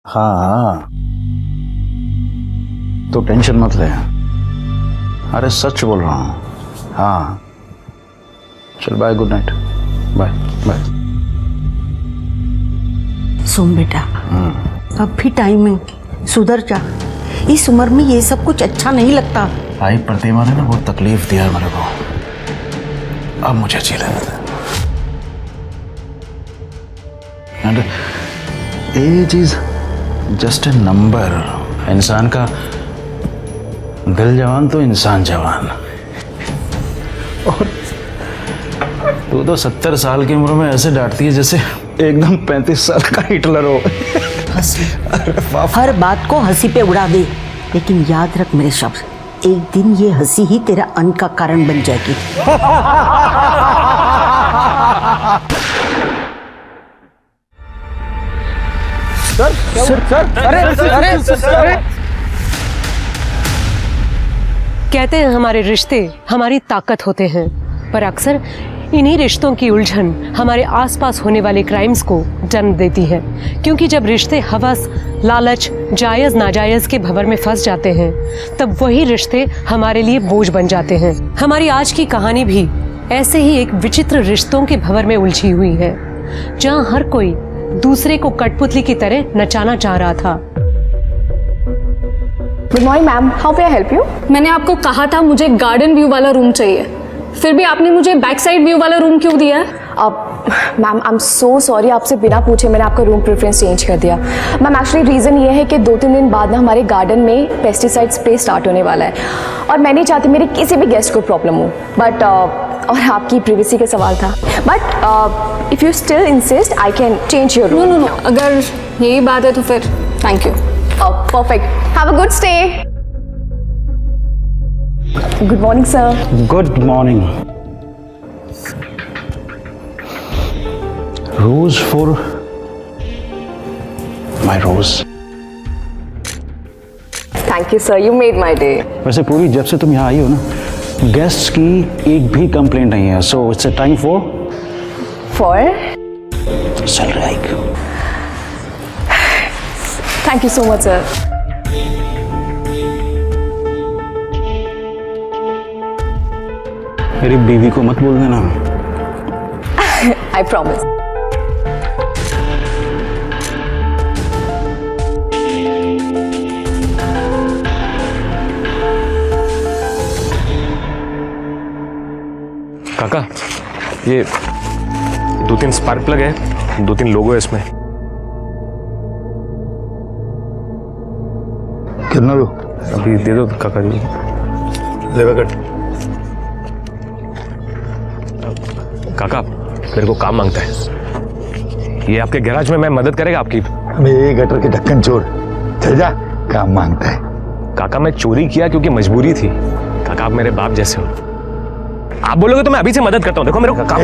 हाँ, तो टेंशन मत ले। अरे सच बोल रहा हूँ। हाँ चल bye, good night, bye bye. सुन बेटा, अब भी टाइम है, सुधर जा। इस उम्र में ये सब कुछ अच्छा नहीं लगता। भाई प्रतिमा ने ना बहुत तकलीफ दिया मेरे को, अब मुझे जी लेने दे। And age is just a number. इंसान का दिल जवान तो इंसान जवान। और तू तो 70 साल की उम्र में ऐसे डांटती है जैसे एकदम 35 साल का हिटलर हो। हंसी, हर बात को हंसी पे उड़ा दे, लेकिन याद रख मेरे शब्द, एक दिन ये हंसी ही तेरा अंत का कारण बन जाएगी। सर, अरे कहते हैं हमारे रिश्ते हमारी ताकत होते हैं, पर अक्सर इन्हीं रिश्तों की उलझन हमारे आसपास होने वाले क्राइम्स को जन्म देती है। क्योंकि जब रिश्ते हवस, लालच, जायज नाजायज के भंवर में फंस जाते हैं, तब वही रिश्ते हमारे लिए बोझ बन जाते हैं। हमारी आज की कहानी भी ऐसे ही एक विचित्र रिश्तों के भंवर में उलझी हुई है, जहां हर कोई दूसरे को कठपुतली की तरह नचाना चाह रहा था। Good morning ma'am, how can I help you? मैंने आपको कहा था मुझे गार्डन व्यू वाला रूम चाहिए, फिर भी आपने मुझे बैक साइड व्यू वाला रूम क्यों दिया है? Ma'am I am so sorry, आपसे बिना पूछे मैंने आपका रूम प्रेफरेंस चेंज कर दिया। मैम एक्चुअली रीज़न ये है कि 2-3 दिन बाद ना हमारे गार्डन में पेस्टिसाइड स्प्रे स्टार्ट होने वाला है, और मैं नहीं चाहती मेरे किसी भी गेस्ट को प्रॉब्लम हो। बट और आपकी प्रिवेसी का सवाल था, but if you still insist I can change your room. No, अगर यही बात है तो फिर thank you. Perfect, have a good stay. Good morning sir. Good morning. Rose for my rose. Thank you sir, you made my day. वैसे पूरी जब से तुम यहाँ आई हो ना, गेस्ट्स की एक भी कंप्लेंट नहीं है, so it's a time for salary hike. Thank you so much sir. मेरी बीवी को मत बोल देना। I promise. काका, ये 2-3 स्पार्क प्लग है, 2-3 लोगो है इसमें। कितना दो? अभी दे दो काका जी। लेवा कट। काका मेरे को काम मांगता है, ये आपके गैराज में मैं मदद करेगा आपकी? अबे ये गटर के ढक्कन छोड़, चल जा, काम मांगता है। काका मैं चोरी किया क्योंकि मजबूरी थी। काका आप मेरे बाप जैसे हो, आप बोलोगे तो मैं अभी से मदद करता हूँ। देखो मेरे को काम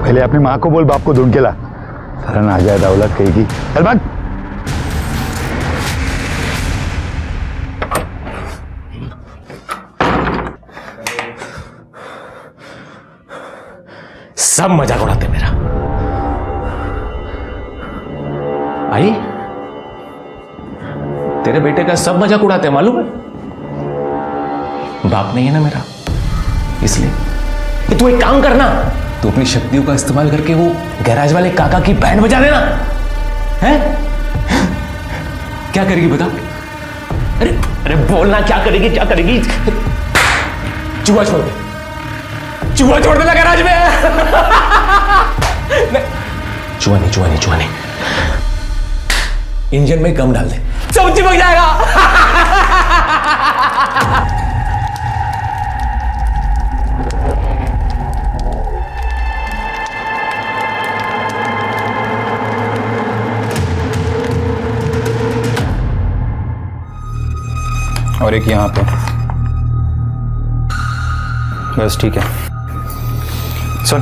पहले अपनी माँ को बोल, बाप को ढूंढ के ला। सारा ना जाए दौलत कहेगी। चल भाग। सब मजाक उड़ाते मेरा। आई तेरे बेटे का सब मजाक उड़ाते हैं, मालूम है? बाप नहीं है ना मेरा, इसलिए तू एक काम करना, तू अपनी शक्तियों का इस्तेमाल करके वो गैराज वाले काका की बैंड बजा देना है। क्या करेगी बता? अरे अरे बोलना, क्या करेगी, क्या करेगी? चूहा छोड़ दे, चूहा छोड़ देना गैराज में। चूहा नहीं, इंजन में गम डाल दे, सब चिपक जाएगा। और एक यहाँ पे, बस ठीक है। सुन,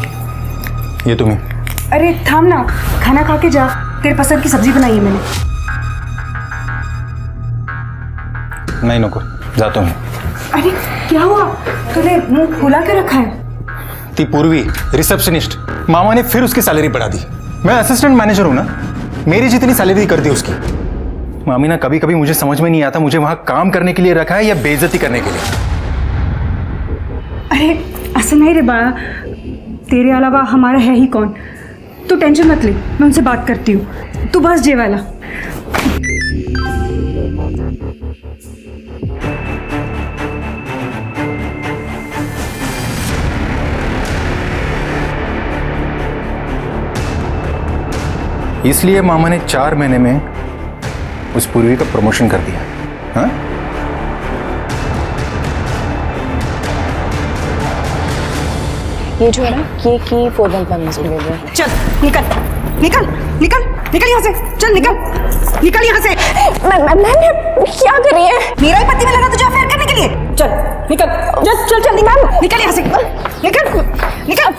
ये तुम्हें। अरे थाम ना, खाना खा के जा, तेरे पसंद की सब्जी बनाई है मैंने। नहीं नको, जाता हूँ। अरे क्या हुआ, तूने मुंह फुला के रखा है? ती पूर्वी रिसेप्शनिस्ट, मामा ने फिर उसकी सैलरी बढ़ा दी। मैं असिस्टेंट मैनेजर हूँ ना, मेरी जितनी सैलरी कर दी उसकी। मामी ना कभी कभी मुझे समझ में नहीं आता मुझे वहां काम करने के लिए रखा है या बेइज्जती करने के लिए। अरे असं नहीं रे बाळा, तेरे अलावा हमारा है ही कौन। तू टेंशन मत ले, मैं उनसे बात करती हूँ, तू बस जेवायला। इसलिए मामा ने 4 महीने में उस पूर्वी का प्रमोशन कर दिया। हाँ? ये जो है ना, ये की 415 मुझे दे दो। चल निकल निकल निकल निकल यहाँ से, चल निकल निकल यहाँ से। मैम क्या कर रही है? मेरा ही पति में लगा तुझे अफेयर करने के लिए। चल निकल, चल चल चल निकल निकल यहाँ से, निकल निकल।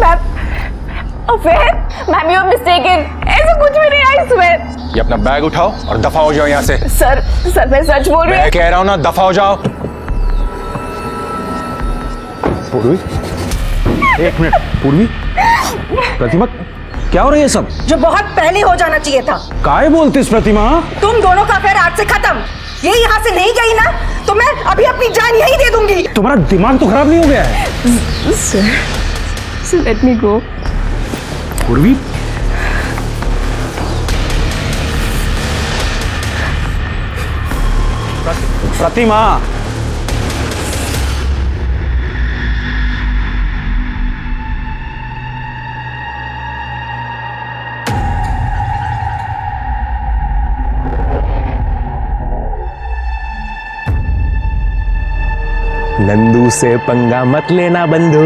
Ma'am affair? Ma'am you are mistaken, ऐसा कुछ भी नहीं, आई स्वेयर। ये अपना बैग उठाओ और दफा हो जाओ यहाँ से। सर मैं सच बोल रही हूँ। मैं कह रहा हूँ ना, दफा हो जाओ। पूर्वी, एक मिनट। पूर्वी, प्रतिमा, क्या हो रहा है ये सब? जो बहुत पहले हो जाना चाहिए था। काय बोलतीस प्रतिमा? तुम दोनों का अफेयर आज से खत्म। ये यहाँ से नहीं गई ना तो मैं अभी अपनी जान यही दे दूंगी। तुम्हारा दिमाग तो खराब नहीं हो गया है? सर लेट मी गो। पूर्वी, प्रतिमा, नंदू से पंगा मत लेना बंधु।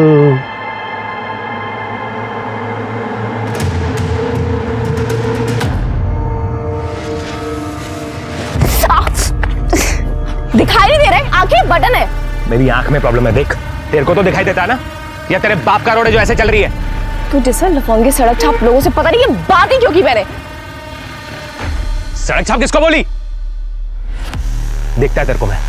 दिखाई नहीं दे रहा है, आंखें बटन है। मेरी आंख में प्रॉब्लम है, देख। तेरे को तो दिखाई देता है ना, या तेरे बाप का रोड है जो ऐसे चल रही है? तू जैसा लफंगे सड़क छाप लोगों से पता नहीं ये बात ही क्यों की मैंने। सड़क छाप किसको बोली? देखता है तेरे को मैं।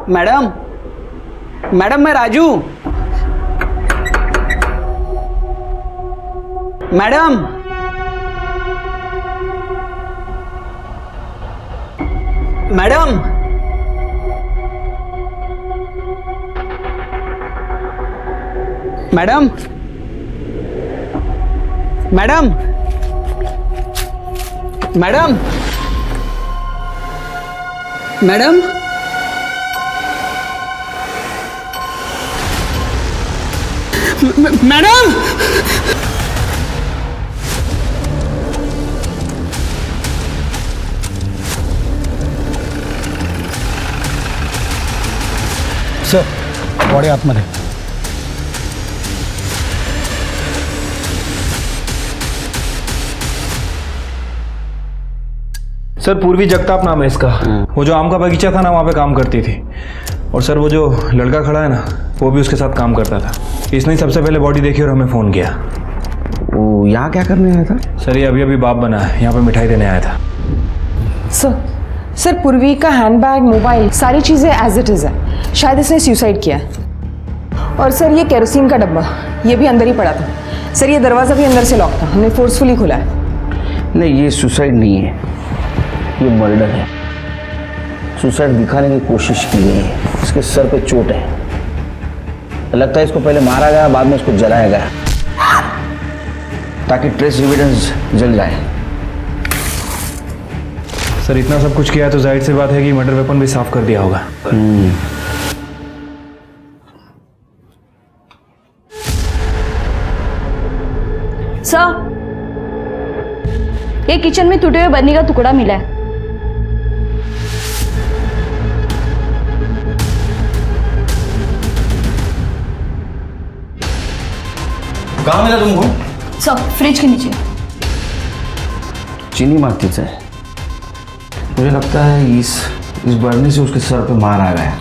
मैडम, मैडम मैं Raju. Madam, madam, madam, madam, madam, madam, madam, sir body आतमध्ये। सर पूर्वी जगताप नाम है इसका। वो जो आम का बगीचा था ना, वहाँ पे काम करती थी। और सर वो जो लड़का खड़ा है ना, वो भी उसके साथ काम करता था। इसने सबसे पहले बॉडी देखी और हमें फ़ोन किया। वो यहाँ क्या करने आया था? सर ये अभी अभी बाप बना है, यहाँ पे मिठाई देने आया था। सर पूर्वी का हैंडबैग, मोबाइल, सारी चीज़ें एज इट इज़ है। शायद इसने सुसाइड किया है। और सर ये केरोसिन का डब्बा, ये भी अंदर ही पड़ा था। सर ये दरवाज़ा भी अंदर से लॉक था, हमने फोर्सफुली खोला है। नहीं, ये सुसाइड नहीं है, ये मर्डर है। सुसाइड दिखाने की कोशिश की गई है। इसके सर पे चोट है, लगता है इसको पहले मारा गया, बाद में इसको जलाया गया ताकि ट्रेस एविडेंस जल जाए। सर इतना सब कुछ किया है तो जाहिर सी बात है कि मर्डर वेपन भी साफ कर दिया होगा। सर ये किचन में टूटे हुए बर्नी का टुकड़ा मिला है। कहाँ मिला तुमको? सर फ्रिज के नीचे। चीनी मार्केट है। मुझे लगता है इस बर्नी से उसके सर पे मार आ गया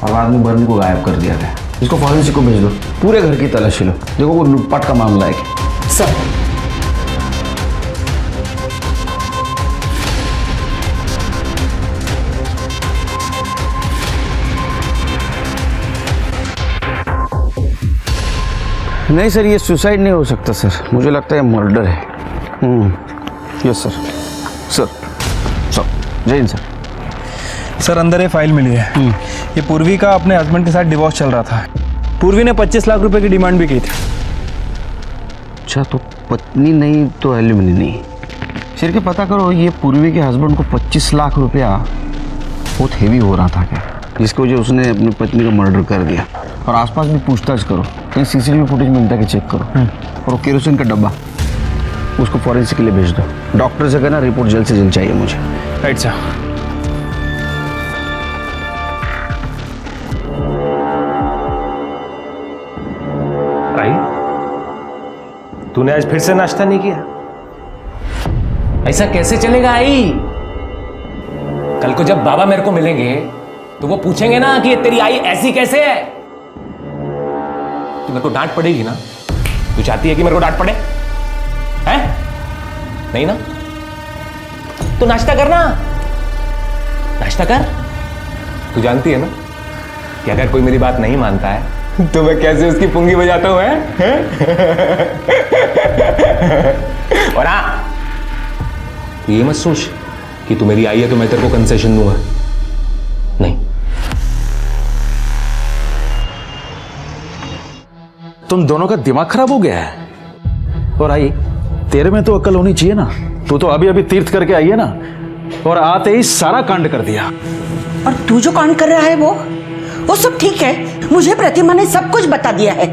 और बाद में बर्नी को गायब कर दिया गया। इसको फॉरेंसिक को भेज दो, पूरे घर की तलाशी लो, देखो वो लूटपाट का मामला है क्या। सर नहीं सर, ये सुसाइड नहीं हो सकता सर, मुझे लगता है मर्डर है। Yes sir. सर सर जय हिंद सर। सर अंदर ये फाइल मिली है। ये पूर्वी का अपने हस्बैंड के साथ डिवोर्स चल रहा था। पूर्वी ने 25 लाख रुपए की डिमांड भी की थी। अच्छा, तो पत्नी नहीं तो एलिमनी नहीं। सर के पता करो, ये पूर्वी के हस्बैंड को 25 लाख रुपया बहुत हेवी हो रहा था क्या, जिसकी वजह उसने अपनी पत्नी का मर्डर कर दिया। और आसपास भी पूछताछ करो, कहीं सीसीटीवी फुटेज मिलता है कि चेक करो। और वो केरोसिन का डब्बा उसको फॉरेंसिक के लिए भेज दो। डॉक्टर से कहना रिपोर्ट जल्द से जल्द चाहिए मुझे। Right sir. आई, तूने आज फिर से नाश्ता नहीं किया? ऐसा कैसे चलेगा आई? कल को जब बाबा मेरे को मिलेंगे तो वो पूछेंगे ना कि ये तेरी आई ऐसी कैसे है, तो मेरे को डांट पड़ेगी ना। तू चाहती है कि मेरे को डांट पड़े? हैं? नहीं ना? तो नाश्ता करना, नाश्ता कर। तू जानती है ना कि अगर कोई मेरी बात नहीं मानता है तो मैं कैसे उसकी पुंगी बजाता हूं, हैं? और हाँ, तू ये मत सोच कि तू मेरी आई है तो मैं तेरे को कंसेशन दूंगा, नहीं। तुम दोनों का दिमाग खराब हो गया है। और आई, तेरे में तो अक्ल होनी चाहिए ना। तू तो अभी अभी तीर्थ करके आई है ना, और आते ही सारा कांड कर दिया। और तू जो कांड कर रहा है वो सब ठीक है। मुझे प्रतिमा ने सब कुछ बता दिया है।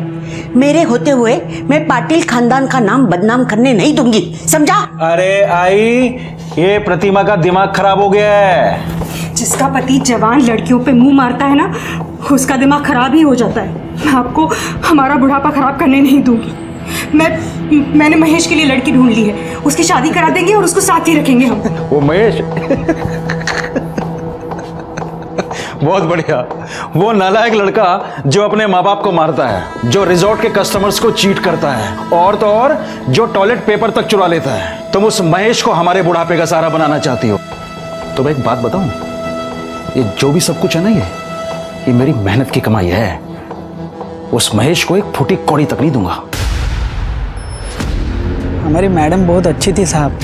मेरे होते हुए मैं पाटिल खानदान का नाम बदनाम करने नहीं दूंगी, समझा? अरे आई, ये प्रतिमा का दिमाग खराब हो गया है। जिसका पति जवान लड़कियों पे मुंह मारता है ना, उसका दिमाग खराब ही हो जाता है। मैं आपको हमारा बुढ़ापा खराब करने नहीं दूंगी। मैंने महेश के लिए लड़की ढूंढ ली है, उसकी शादी करा देंगे और उसको साथ ही रखेंगे हम। वो महेश बहुत बढ़िया। वो नालायक लड़का जो अपने माँ बाप को मारता है, जो रिजॉर्ट के कस्टमर्स को चीट करता है, और तो और जो टॉयलेट पेपर तक चुरा लेता है। तुम उस महेश को हमारे बुढ़ापे का सहारा बनाना चाहती हो। तो मैं एक बात बताऊं, ये जो भी सब कुछ है ना, ये मेरी मेहनत की कमाई है। उस महेश को एक फूटी कौड़ी तक नहीं दूंगा। हमारी मैडम बहुत अच्छी थी साहब,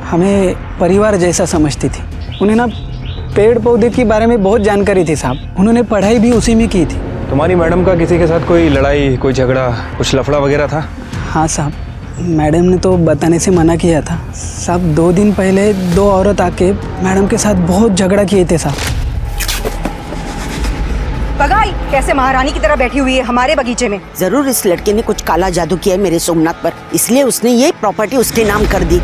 हमें परिवार जैसा समझती थी। उन्हें ना पेड़ पौधे के बारे में बहुत जानकारी थी साहब, उन्होंने पढ़ाई भी उसी में की थी। तुम्हारी मैडम का किसी के साथ कोई लड़ाई, कोई झगड़ा, कुछ लफड़ा वगैरह था? हाँ साहब, मैडम ने तो बताने से मना किया था साहब। 2 दिन पहले 2 औरत आके मैडम के साथ बहुत झगड़ा किए थे साहब। पगाई कैसे महारानी की तरह बैठी हुई है हमारे बगीचे में। जरूर इस लड़के ने कुछ काला जादू किया है मेरे सोमनाथ पर, इसलिए उसने ये प्रॉपर्टी उसके नाम कर दी।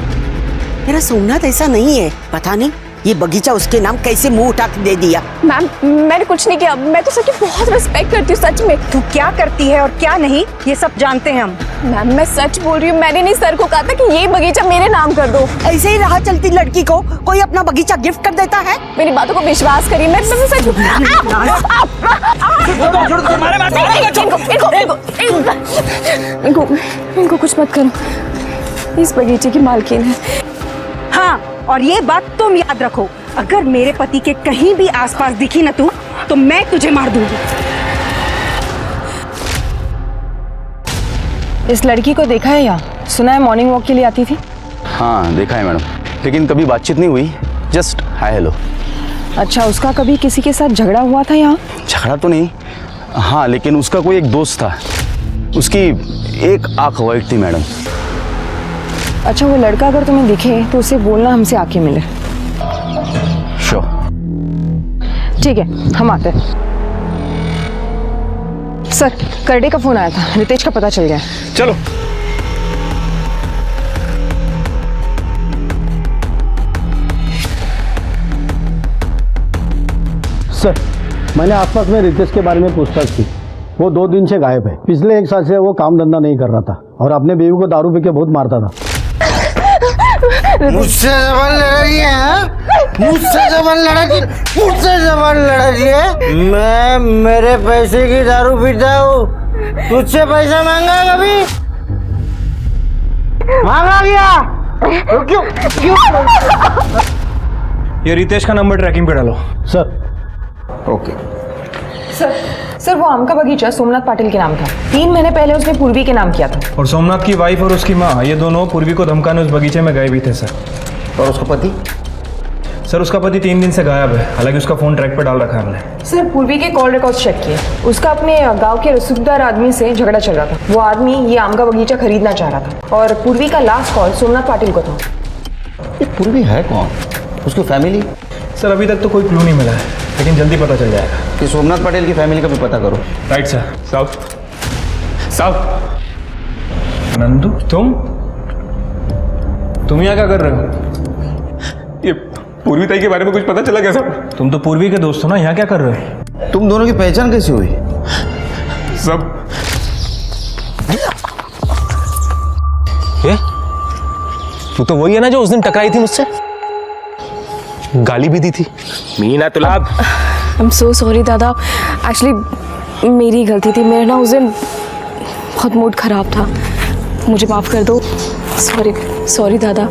मेरा सोमनाथ ऐसा नहीं है, पता नहीं ये बगीचा उसके नाम कैसे मुंह उठा के दे दिया। मैम मैंने कुछ नहीं किया, मैं तो सर की बहुत रिस्पेक्ट करती हूँ सच में। तू क्या करती है और क्या नहीं ये सब जानते हैं हम। मैम मैं सच बोल रही हूँ, मैंने नहीं सर को कहा था कि ये बगीचा मेरे नाम कर दो। ऐसे ही राह चलती लड़की को कोई अपना बगीचा गिफ्ट कर देता है। मेरी बातों को विश्वास करिए, मैं सच इनको कुछ मत करो, इस बगीचे की मालकिन है। हाँ, और ये बात तुम याद रखो, अगर मेरे पति के कहीं भी आसपास दिखी ना तू, तो मैं तुझे मार दूंगी। इस लड़की को देखा है यहाँ? सुना है मॉर्निंग वॉक के लिए आती थी। हाँ देखा है मैडम, लेकिन कभी बातचीत नहीं हुई, जस्ट हाय हेलो। अच्छा, उसका कभी किसी के साथ झगड़ा हुआ था यहाँ? झगड़ा तो नहीं, हाँ लेकिन उसका कोई एक दोस्त था, उसकी एक आंख वाइट थी मैडम। अच्छा, वो लड़का अगर तुम्हें दिखे तो उसे बोलना हमसे आके मिले। श्योर। ठीक है, हम आते हैं। सर, करडे का फोन आया था, रितेश का पता चल गया है। चलो। सर, मैंने आसपास में रितेश के बारे में पूछताछ की, वो 2 दिन से गायब है। पिछले 1 साल से वो काम धंधा नहीं कर रहा था और अपने बीवी को दारू पी के बहुत मारता था। मुझसे जबान लड़ा रही है, मुझसे जबान लड़ा रही है। मैं मेरे पैसे की दारू पीता हूँ, तुझसे पैसा मांगा कभी? मांगा क्या? क्यों क्यों? ये रितेश का नंबर ट्रैकिंग पे डालो। सर ओके सर वो आम का बगीचा सोमनाथ पाटिल के नाम था। 3 महीने पहले उसने पूर्वी के नाम किया था। और सोमनाथ की वाइफ और उसकी माँ, ये दोनों पूर्वी को धमकाने उस बगीचे में गए भी थे सर। और उसका पति? सर उसका पति 3 दिन से गायब है, हालांकि उसका फोन ट्रैक पे डाल रखा है हमने। सर पूर्वी के कॉल रिकॉर्ड्स चेक किए, उसका अपने गांव के रसूखदार आदमी से झगड़ा चल रहा था। वो आदमी ये आम का बगीचा खरीदना चाह रहा था और पूर्वी का लास्ट कॉल सोमनाथ पाटिल को था। ये पूर्वी है कौन? उसकी फैमिली? सर अभी तक तो कोई क्लू नहीं मिला है, लेकिन जल्दी पता चल जाएगा। कि सोमनाथ पटेल की फैमिली का भी पता करो। Right sir. साहब नंदू, तुम यहाँ क्या कर रहे हो? ये पूर्वी ताई के बारे में कुछ पता चला क्या साहब? तुम तो पूर्वी के दोस्त हो ना, यहाँ क्या कर रहे हो? तुम दोनों की पहचान कैसे हुई? सब ये तू तो वही है ना जो उस दिन टकराई थी मुझसे, गाली भी दी थी। मीना तुलाब। आई एम सो सॉरी दादा, एक्चुअली मेरी गलती थी। मेरा ना उस दिन बहुत मूड खराब था, मुझे माफ़ कर दो। सॉरी दादा।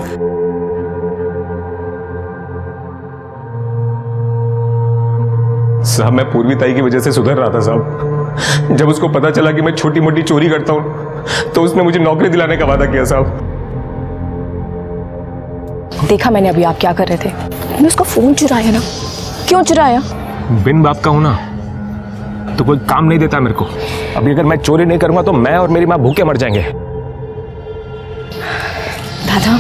साहब मैं पूर्वी ताई की वजह से सुधर रहा था साहब। जब उसको पता चला कि मैं छोटी मोटी चोरी करता हूँ तो उसने मुझे नौकरी दिलाने का वादा किया साहब। देखा मैंने अभी आप क्या कर रहे थे। मैंने उसका फोन चुराया ना। क्यों चुराया? बिन बाप का हूं ना तो कोई काम नहीं देता मेरे को। अभी अगर मैं चोरी नहीं करूंगा तो मैं और मेरी माँ भूखे मर जाएंगे। दादा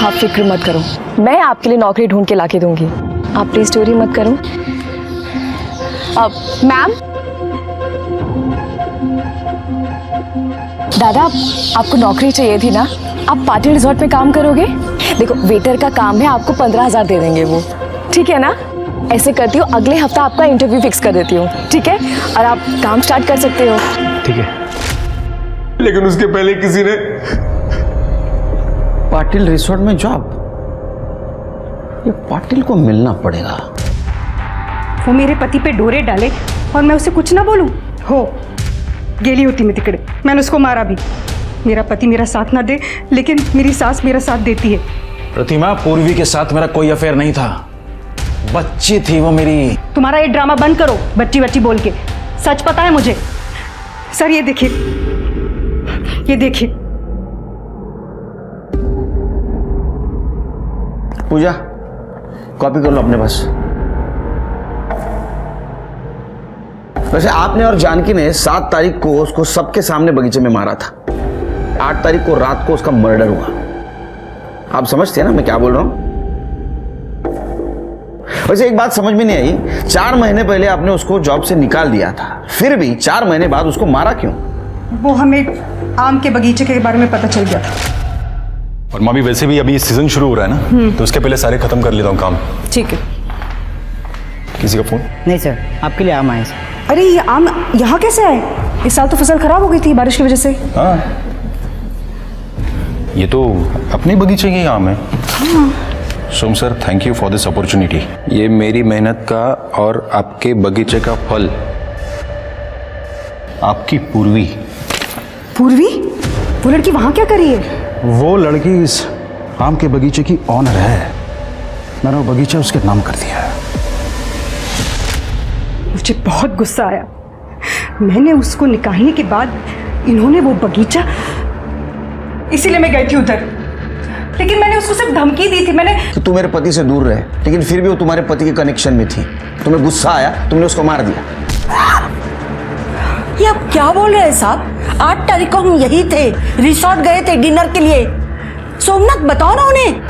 आप फिक्र मत करो, मैं आपके लिए नौकरी ढूंढ के लाके दूंगी। आप प्लीज चोरी मत करो। मैम, दादा आपको नौकरी चाहिए थी ना, आप पाटिल रिजॉर्ट में काम करोगे? देखो वेटर का काम है, आपको 15,000 दे देंगे वो, ठीक है ना? ऐसे करती हूँ, अगले हफ्ता आपका इंटरव्यू फिक्स कर देती हूँ, ठीक है? और आप काम स्टार्ट कर सकते हो। ठीक है। लेकिन उसके पहले किसी ने पाटिल रिसोर्ट में जॉब? ये पाटिल को मिलना पड़ेगा। वो मेरे पति पे डोरे डाले और मैं उसे कुछ ना बोलूं? हो गेली होती मैं तिकड़े, मैंने उसको मारा भी। मेरा पति मेरा साथ ना दे, लेकिन मेरी सास मेरा साथ देती है। प्रतिमा, पूर्वी के साथ मेरा कोई अफेयर नहीं था, बच्ची थी वो मेरी। तुम्हारा ये ड्रामा बंद करो, बच्ची बच्ची बोल के। सच पता है मुझे। सर ये देखिए, ये देखिए। पूजा कॉपी कर लो अपने पास। वैसे आपने और जानकी ने 7 तारीख को उसको सबके सामने बगीचे में मारा था। 8 तारीख को रात को उसका मर्डर हुआ। आप समझते हैं ना मैं क्या बोल रहा हूं? वैसे एक बात समझ में नहीं आई, 4 महीने पहले आपने उसको जॉब से निकाल दिया था, फिर भी 4 महीने बाद उसको मारा क्यों? वो हमें आम के बगीचे के बारे में पता चल गया था। और मामी वैसे भी अभी सीजन शुरू हो रहा है ना, तो उसके पहले सारे खत्म कर लेता हूँ काम। ठीक है। किसी का फोन? नहीं सर, आपके लिए आम आए सर। अरे ये आम यहाँ कैसे आए? इस साल तो फसल खराब हो गई थी बारिश की वजह से। हाँ, ये तो अपने बगीचे के आम है। Som sir, thank you for this opportunity. ये मेरी मेहनत का और आपके बगीचे का फल। आपकी पूर्वी। पूर्वी? वो लड़की वहाँ क्या कर रही है? वो लड़की इस आम के बगीचे की ऑनर है। मैंने वो बगीचा उसके नाम कर दिया है। मुझे बहुत गुस्सा आया। मैंने उसको निकालने के बाद इन्होंने वो बगीचा, इसीलिए मैं गई थी उधर। लेकिन मैंने उसको सिर्फ धमकी दी थी। मैंने कि तू मेरे पति से दूर रहे, लेकिन फिर भी वो तुम्हारे पति के कनेक्शन में थी। तुम्हें गुस्सा आया, तुमने उसको मार दिया। ये आप क्या बोल रहे हैं साहब? 8 तारीख को हम यही थे, रिसोर्ट गए थे डिनर के लिए। सोमनाथ बताओ ना उन्हें।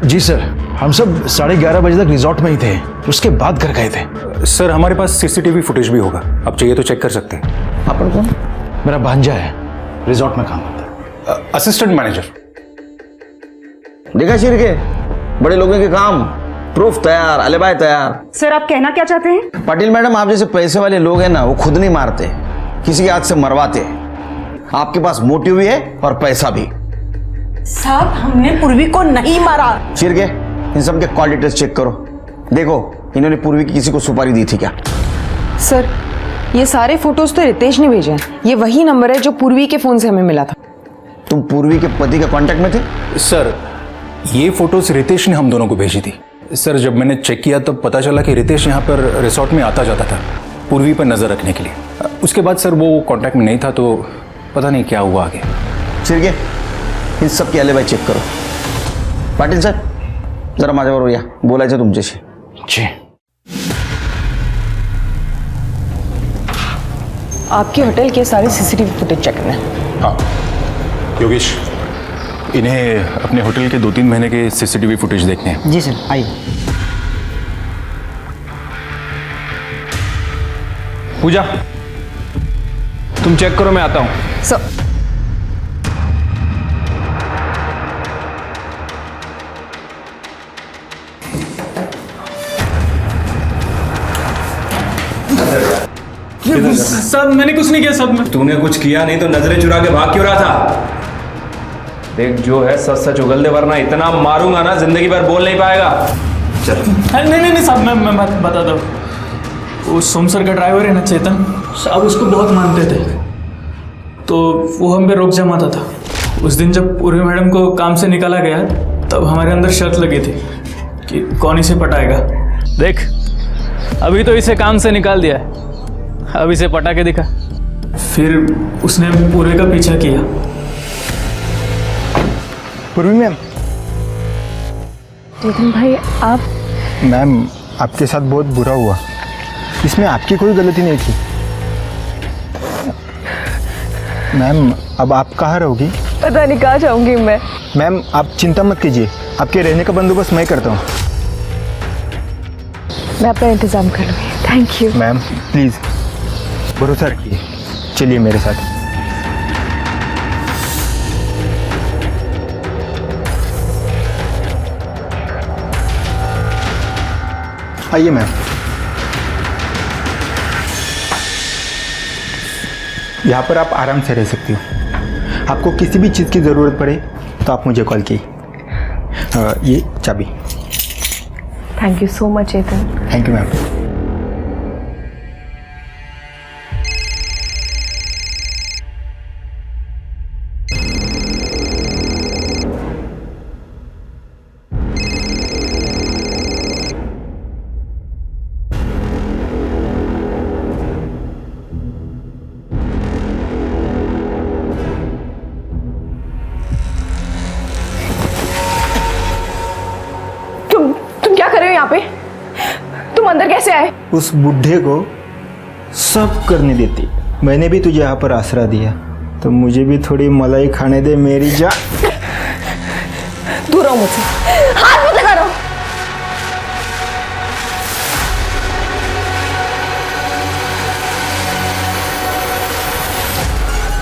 जी सर, हम सब 11:30 बजे तक रिजॉर्ट में ही थे, उसके बाद घर गए थे। सर हमारे पास सीसीटीवी फुटेज भी होगा, आप चाहिए तो चेक कर सकते हैं। अपन कौन? मेरा भांजा है, रिजॉर्ट में काम करता है। Assistant manager. देखा शिर के बड़े लोगों के काम। प्रूफ तैयार, अलीबाई तैयार। सर आप कहना क्या चाहते हैं? पाटिल मैडम, आप जैसे पैसे वाले लोग हैं ना, वो खुद नहीं मारते, किसी के हाथ से मरवाते। आपके पास मोटिव भी है और पैसा भी। साहब हमने पूर्वी को नहीं मारा। फिर के इन सब के कॉल डिटेल्स चेक करो, देखो इन्होंने पूर्वी की किसी को सुपारी दी थी क्या? सर ये सारे फोटोज तो रितेश ने भेजे हैं। ये वही नंबर है जो पूर्वी के फोन से हमें मिला था। तुम पूर्वी के पति के कांटेक्ट में थे? सर ये फोटोज रितेश ने हम दोनों को भेजी थी। सर जब मैंने चेक किया तो पता चला कि रितेश यहाँ पर रिसोर्ट में आता जाता था पूर्वी पर नजर रखने के लिए। उसके बाद सर वो कांटेक्ट में नहीं था, तो पता नहीं क्या हुआ आगे। फिर के इन सब की अलीबाई चेक करो। पाटिल सर जरा माझ्याबरोबर या, बोलायचं तुमच्याशी। जी। आपके होटल के सारे सीसीटीवी फुटेज चेक करना है। हाँ योगेश, इन्हें अपने होटल के 2-3 महीने के सीसीटीवी फुटेज देखने हैं। जी सर आइए। पूजा तुम चेक करो, मैं आता हूँ। सर सब मैंने कुछ नहीं किया। सब में तूने कुछ किया नहीं तो नजरें चुरा के भाग क्यों रहा था? देख जो है सच सच उगल दे, वरना इतना मारूंगा ना जिंदगी भर बोल नहीं पाएगा। चल। नहीं साहब, मैं बता दो। वो सोम सर का ड्राइवर है ना चेतन साहब, उसको बहुत मानते थे, तो वो हम पे रोक जमाता था। उस दिन जब पूर्वी मैडम को काम से निकाला गया तब हमारे अंदर शर्त लगी थी कि कौन इसे पटाएगा। देख अभी तो इसे काम से निकाल दिया है, अब इसे पटा के दिखा। फिर उसने पूर्वी का पीछा किया। पूर्वी मैम। चेतन भाई आप? मैम आपके साथ बहुत बुरा हुआ, इसमें आपकी कोई गलती नहीं थी। मैम अब आप कहाँ रहोगी? पता नहीं कहाँ जाऊंगी मैं। मैम आप चिंता मत कीजिए, आपके रहने का बंदोबस्त मैं करता हूँ। मैं अपना इंतजाम कर लूँगी। Thank you. मैम प्लीज़ भरोसा रखिए, चलिए मेरे साथ। आइए मैम। यहाँ पर आप आराम से रह सकती हो। आपको किसी भी चीज़ की ज़रूरत पड़े तो आप मुझे कॉल कीजिए। ये चाबी। Thank you so much Chetan. Thank you ma'am. तुम क्या कर रहे हो यहाँ पे? तुम अंदर कैसे आए? उस बुढ़े को सब करने देती, मैंने भी तुझे यहाँ पर आसरा दिया, तो मुझे भी थोड़ी मलाई खाने दे मेरी जान। दूर रहो मुझसे, हाथ मत लगा।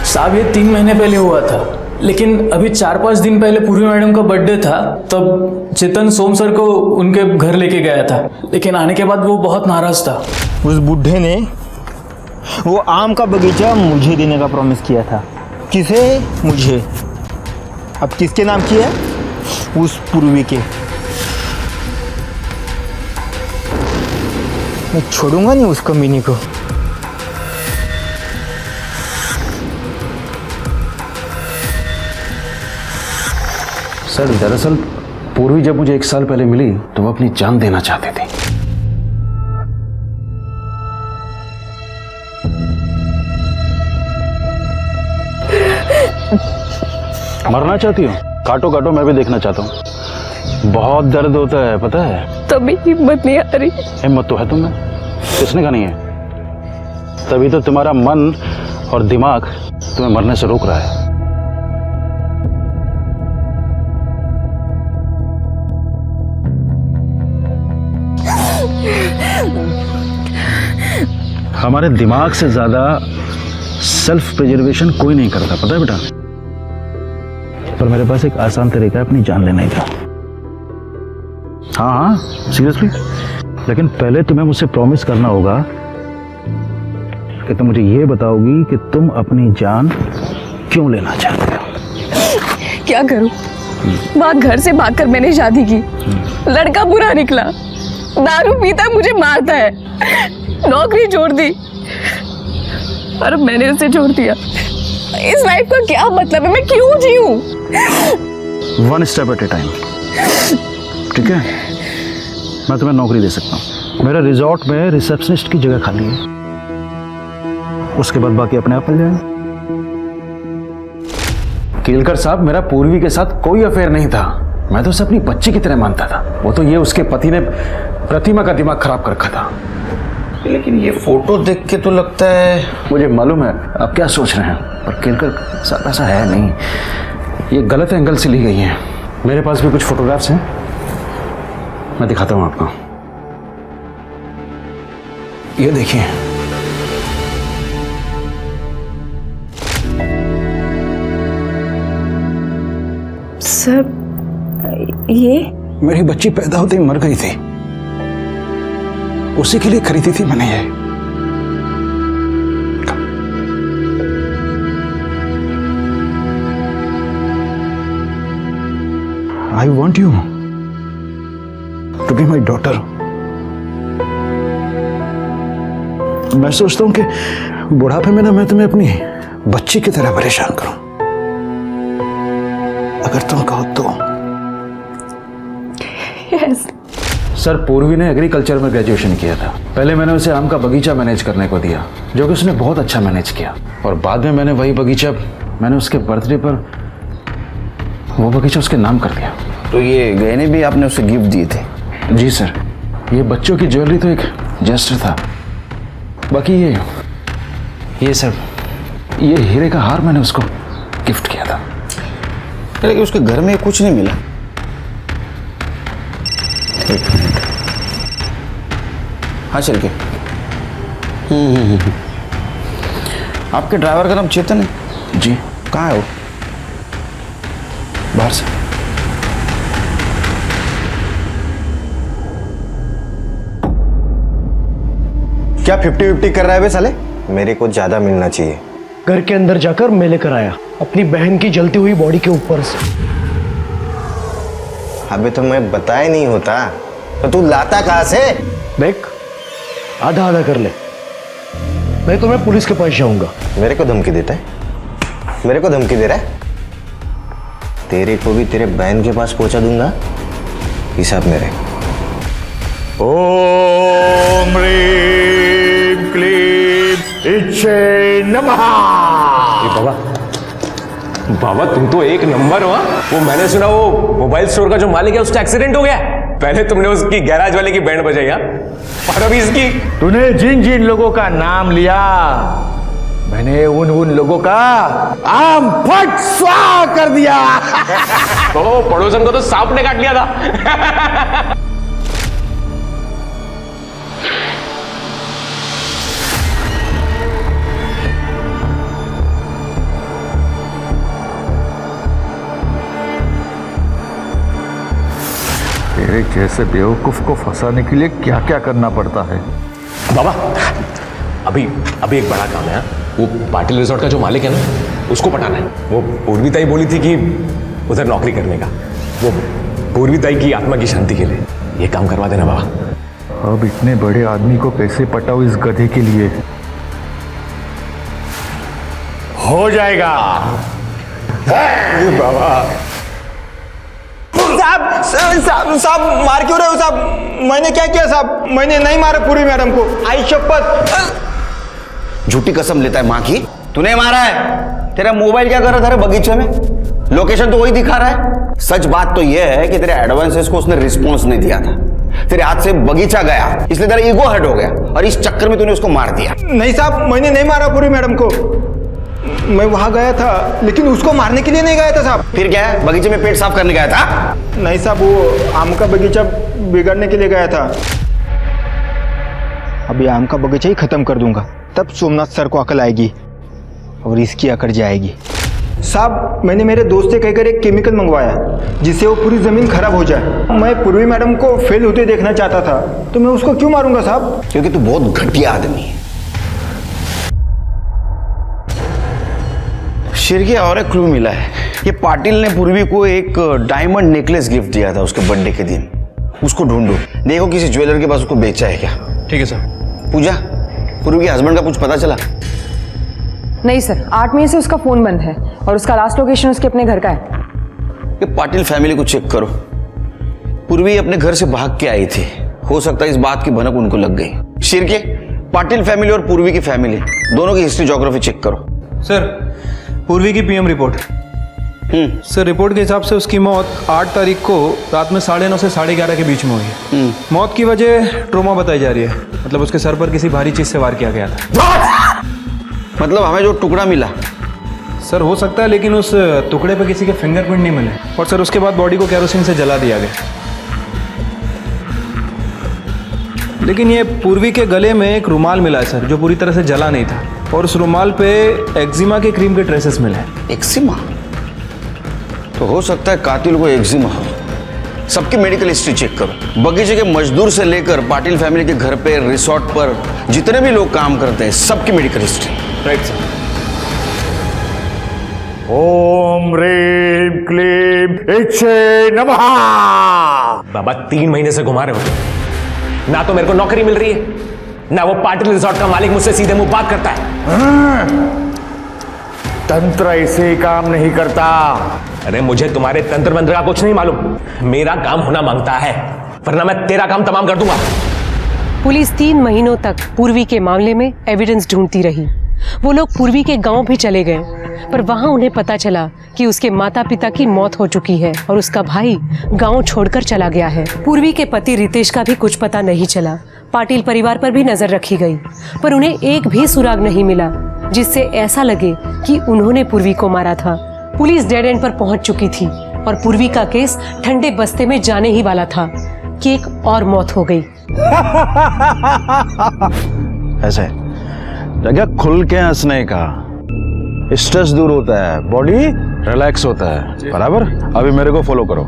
साहब ये 3 महीने पहले हुआ था, लेकिन अभी 4-5 दिन पहले पूर्वी मैडम का बर्थडे था, तब चेतन सोम सर को उनके घर लेके गया था, लेकिन आने के बाद वो बहुत नाराज था। उस बुढ़े ने वो आम का बगीचा मुझे देने का प्रॉमिस किया था। किसे? मुझे। अब किसके नाम किया? उस पूर्वी के। मैं छोड़ूंगा नहीं उस कमीनी को। सर दरअसल पूर्वी जब मुझे 1 साल पहले मिली तो वो अपनी जान देना चाहती थी। मरना चाहती हो? काटो काटो, मैं भी देखना चाहता हूँ। बहुत दर्द होता है पता है। तभी हिम्मत नहीं आ रही। हिम्मत तो है तुम्हें, किसने कहा नहीं है? तभी तो तुम्हारा मन और दिमाग तुम्हें मरने से रोक रहा है। हमारे दिमाग से ज्यादा सेल्फ प्रिजर्वेशन कोई नहीं करता, पता है बेटा। पर मेरे पास एक आसान तरीका है अपनी जान लेने का। हाँ हाँ सीरियसली, लेकिन पहले तुम्हें मुझसे प्रॉमिस करना होगा कि तुम मुझे ये बताओगी कि तुम अपनी जान क्यों लेना चाहते हो। क्या करूं? वहाँ घर से भागकर मैंने शादी की, लड़का बुरा निकला, दारू पीता मुझे मारता है, नौकरी छोड़ दी और अब मैंने उसे छोड़ दिया। इस लाइफ का क्या मतलब है? मैं क्यों जीऊं? One step at A time, ठीक है? मैं तुम्हें नौकरी दे सकता हूँ। मेरे रिजॉर्ट में रिसेप्शनिस्ट की जगह खाली है, उसके बाद बाकी अपने आप मिल जाएगा। केलकर साहब, मेरा पूर्वी के साथ कोई अफेयर नहीं था। मैं तो उसे अपनी बच्ची की तरह मानता था। वो तो ये उसके पति ने प्रतिमा का दिमाग खराब कर रखा था। लेकिन ये फोटो देख के तो लगता है, मुझे मालूम है आप क्या सोच रहे हैं, पर केलकर साहब ऐसा है नहीं, ये गलत एंगल से ली गई है। मेरे पास भी कुछ फोटोग्राफ्स हैं, मैं दिखाता हूं आपको। ये देखिए, सर ये मेरी बच्ची पैदा होते ही मर गई थी, उसी के लिए खरीदी थी मैंने ये। I want you to be my daughter. मैं सोचता हूं कि बुढ़ापे में ना मैं तुम्हें अपनी बच्ची की तरह परेशान करूं, अगर तुम कहो तो। यस। सर, पूर्वी ने एग्रीकल्चर में ग्रेजुएशन किया था। पहले मैंने उसे आम का बगीचा मैनेज करने को दिया, जो कि उसने बहुत अच्छा मैनेज किया, और बाद में मैंने वही बगीचा, मैंने उसके बर्थडे पर वो बगीचा उसके नाम कर दिया। तो ये गहने भी आपने उसे गिफ्ट दिए थे? जी सर, ये बच्चों की ज्वेलरी तो एक जेस्टर था, बाकी ये सर, ये हीरे का हार मैंने उसको गिफ्ट किया था। लेकिन उसके घर में कुछ नहीं मिला। एक मिनट, हाँ चल के। आपके ड्राइवर का नाम चेतन है? जी। कहाँ है वो? बाहर से। क्या 50-50 कर रहा है बे साले? मेरे को ज्यादा मिलना चाहिए। घर के अंदर जाकर मैं लेकर आया अपनी बहन की जलती हुई बॉडी के ऊपर से। अबे तो मैं बताया नहीं होता तो तू लाता कहां से? देख, आधा आधा कर ले, मैं तुम्हें पुलिस के पास जाऊंगा। मेरे को धमकी देता है? मेरे को धमकी दे रहा है? तेरे को भी तेरे बहन के पास पहुंचा दूंगा, हिसाब मेरे। ओम ह्रीं क्लीं इच्छे नमः। बाबा तुम तो एक नंबर हो। वो मैंने सुना वो मोबाइल स्टोर का जो मालिक है उसका एक्सीडेंट हो गया। पहले तुमने उसकी गैराज वाले की बैंड बजाई, और अभी इसकी। तूने जिन जिन लोगों का नाम लिया, मैंने उन लोगों का आम फट स्वाहा कर दिया। तो पड़ोसन को तो सांप ने काट लिया था। तेरे जैसे बेवकूफ को फंसाने के लिए क्या क्या करना पड़ता है। बाबा अभी एक बड़ा काम है। वो पाटिल रिजॉर्ट का जो मालिक है ना, उसको पटाना है। वो पूर्वीताई बोली थी कि उधर नौकरी करने का, वो पूर्वीताई की आत्मा की शांति के लिए। ये काम करवा देना बाबा। अब इतने बड़े आदमी को कैसे पटाओ इस गधे के लिए? हो जाएगा बाबा। साहब मार क्यों रहे हो साहब? मैंने क्या किया साहब? मैंने नहीं मारा पूरी मैडम को, आई शपथ। झूठी कसम लेता है माँ की। तूने मारा है? तेरा मोबाइल क्या कर रहा था बगीचे में? लोकेशन तो वही दिखा रहा है। सच बात तो यह है कि तेरे एडवांसेस को उसने रिस्पॉन्स नहीं दिया था। तेरे हाथ से बगीचा गया, इसलिए तेरा ईगो हर्ट हो गया, और इस चक्कर में तूने उसको मार दिया। नहीं साहब, मैंने नहीं मारा पूरी मैडम को। मैं वहां गया था, लेकिन उसको मारने के लिए नहीं गया था साहब। फिर क्या है? बगीचे में पेट साफ करने गया था? नहीं साहब, वो आम का बगीचा बिगाड़ने के लिए गया था। अभी आम का बगीचा ही खत्म कर दूंगा, तब सोमनाथ सर को अकल आएगी और इसकी अकड़ जाएगी। साहब मैंने मेरे दोस्त से कहकर एक केमिकल मंगवाया जिससे वो पूरी ज़मीन खराब हो जाए। मैं पूर्वी मैडम को फेल होते देखना चाहता था, तो मैं उसको क्यों मारूंगा साहब? क्योंकि तू बहुत घटिया आदमी है। शिरके और एक क्लू मिला है। ये पाटिल ने पूर्वी को एक डायमंड नेकलेस गिफ्ट दिया था उसके बर्थडे के दिन। उसको ढूंढो, देखो किसी ज्वेलर के पास उसको बेचा है क्या। ठीक है सर। पूजा, पूर्वी के हस्बैंड का कुछ पता चला? नहीं सर, 8 मई से उसका फ़ोन बंद है और उसका लास्ट लोकेशन उसके अपने घर का है। ये पाटिल फैमिली को चेक करो। पूर्वी अपने घर से भाग के आई थी, हो सकता है इस बात की भनक उनको लग गई। शिरके, पाटिल फैमिली और पूर्वी की फैमिली दोनों की हिस्ट्री ज्योग्राफी चेक करो। सर, पूर्वी की पीएम रिपोर्ट। सर, रिपोर्ट के हिसाब से उसकी मौत 8 तारीख को रात में 9:30 से 11:30 के बीच में हुई है। मौत की वजह ट्रोमा बताई जा रही है, मतलब उसके सर पर किसी भारी चीज से वार किया गया था। मतलब हमें जो टुकड़ा मिला सर, हो सकता है, लेकिन उस टुकड़े पे किसी के फिंगरप्रिंट नहीं मिले। और सर, उसके बाद बॉडी को केरोसिन से जला दिया गया। लेकिन ये पूर्वी के गले में एक रुमाल मिला है सर, जो पूरी तरह से जला नहीं था, और उस रुमाल पे एक्जिमा के क्रीम के ट्रेसेस मिले हैं। एक्जिमा? तो हो सकता है कातिल को एक्जिमा हो। सबकी मेडिकल हिस्ट्री चेक करो। बगीचे के मजदूर से लेकर पाटिल फैमिली के घर पे, रिसोर्ट पर जितने भी लोग काम करते हैं, सबकी मेडिकल हिस्ट्री। Right sir. ओम ह्रीं क्लीं इच्छे नमः। बाबा 3 महीने से घुमा रहे हो, ना तो मेरे को नौकरी मिल रही है, ना वो पाटिल रिसोर्ट का मालिक मुझसे सीधे मुंह बात करता है। तंत्र ऐसे काम नहीं करता। अरे मुझे तुम्हारे तंत्र मंत्र का कुछ नहीं मालूम, मेरा काम होना मांगता है, वरना मैं तेरा काम तमाम कर दूंगा। पुलिस 3 महीनों तक पूर्वी के मामले में एविडेंस ढूंढती रही। वो लोग पूर्वी के गांव भी चले गए, पर वहां उन्हें पता चला कि उसके माता पिता की मौत हो चुकी है और उसका भाई गांव छोड़कर चला गया है। पूर्वी के पति रितेश का भी कुछ पता नहीं चला। पाटिल परिवार पर भी नजर रखी गई, पर उन्हें एक भी सुराग नहीं मिला जिससे ऐसा लगे कि उन्होंने पूर्वी को मारा था। पुलिस डेड एंड पर पहुंच चुकी थी और पूर्वी का केस ठंडे बस्ते में जाने ही वाला था कि एक और मौत हो गई। ऐसे जगह खुल के हंसने का, स्ट्रेस दूर होता है, बॉडी रिलैक्स होता है। बराबर? अभी मेरे को फॉलो करो।